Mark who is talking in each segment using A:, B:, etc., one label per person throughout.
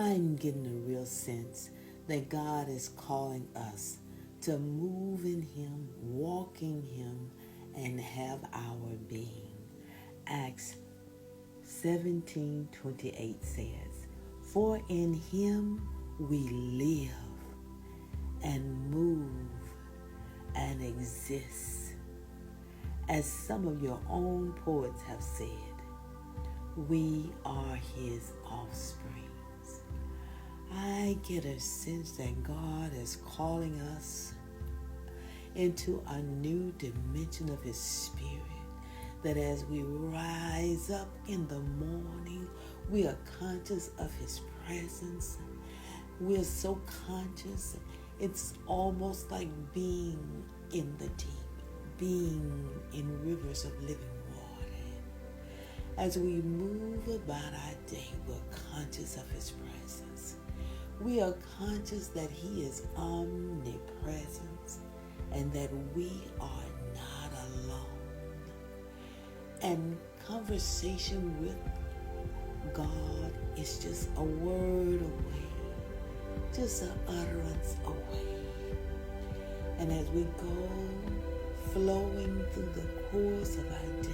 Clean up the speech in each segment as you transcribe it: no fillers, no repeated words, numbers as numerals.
A: I'm getting a real sense that God is calling us to move in Him, walk in Him, and have our being. Acts 17:28 says, "For in Him we live and move and exist." As some of your own poets have said, we are His offspring. I get a sense that God is calling us into a new dimension of His Spirit, that as we rise up in the morning, we are conscious of His presence. We're so conscious, it's almost like being in the deep, being in rivers of living water. As we move about our day, we're conscious of His presence. We are conscious that He is omnipresent and that we are not alone. And conversation with God is just a word away, just an utterance away. And as we go flowing through the course of our day,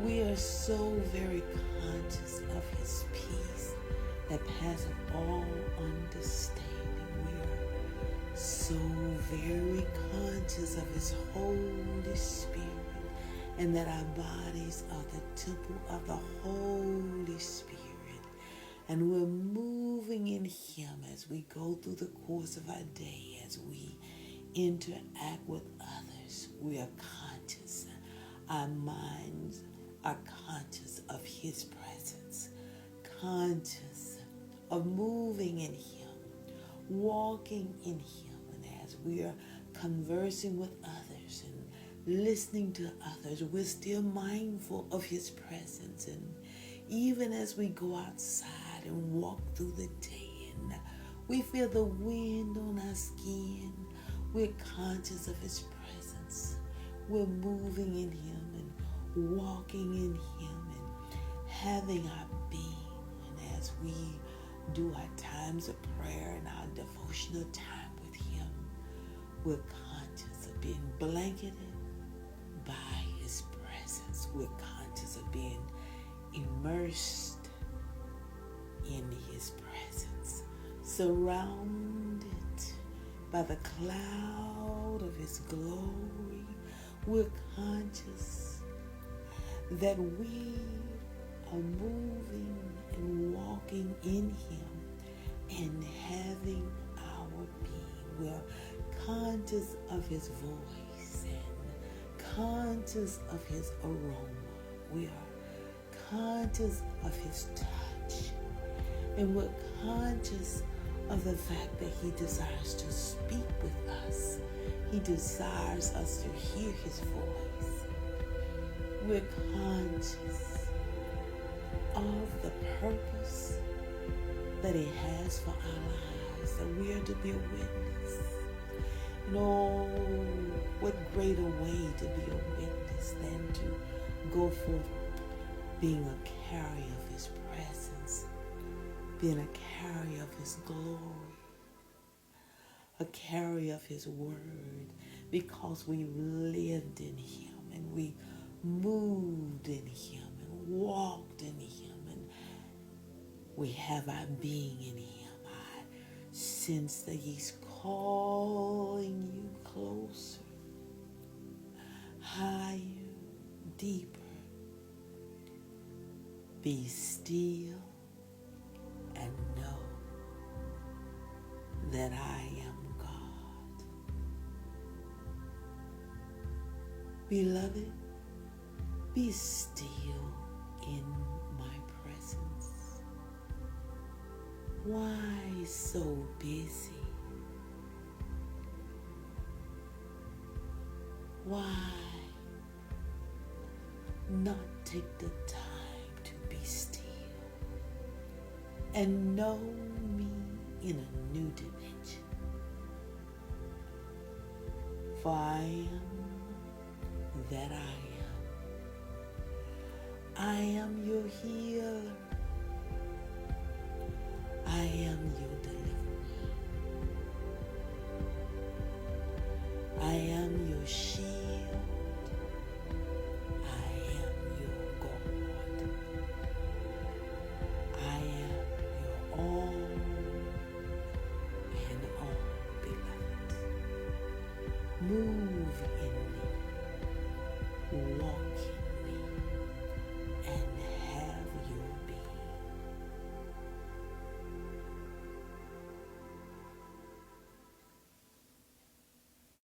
A: we are so very conscious of His peace that passeth all understanding. We are so very conscious of His Holy Spirit, and that our bodies are the temple of the Holy Spirit. And we're moving in Him as we go through the course of our day, as we interact with others. We are conscious. Our minds are conscious of His presence, conscious of moving in Him, walking in Him. And as we are conversing with others and listening to others, we're still mindful of His presence. And even as we go outside and walk through the day and we feel the wind on our skin, we're conscious of His presence. We're moving in Him and walking in Him and having our being. And as we do our times of prayer and our devotional time with Him, we're conscious of being blanketed by His presence. We're conscious of being immersed in His presence, surrounded by the cloud of His glory. We're conscious that we are moving and walking in Him and having our being. We're conscious of His voice and conscious of His aroma. We are conscious of His touch. And we're conscious of the fact that He desires to speak with us. He desires us to hear His voice. We're conscious of the purpose that He has for our lives, that we are to be a witness. And oh, what greater way to be a witness than to go forth being a carrier of His presence, being a carrier of His glory, a carrier of His word, because we lived in Him and we moved in Him and walked in Him and we have our being in Him. I sense that He's calling you closer, higher, deeper. Be still and know that I am God. Beloved, be still in my presence. Why so busy? Why not take the time to be still and know me in a new dimension? For I am that I am. I am your healer. I am your deliverer. I am your shield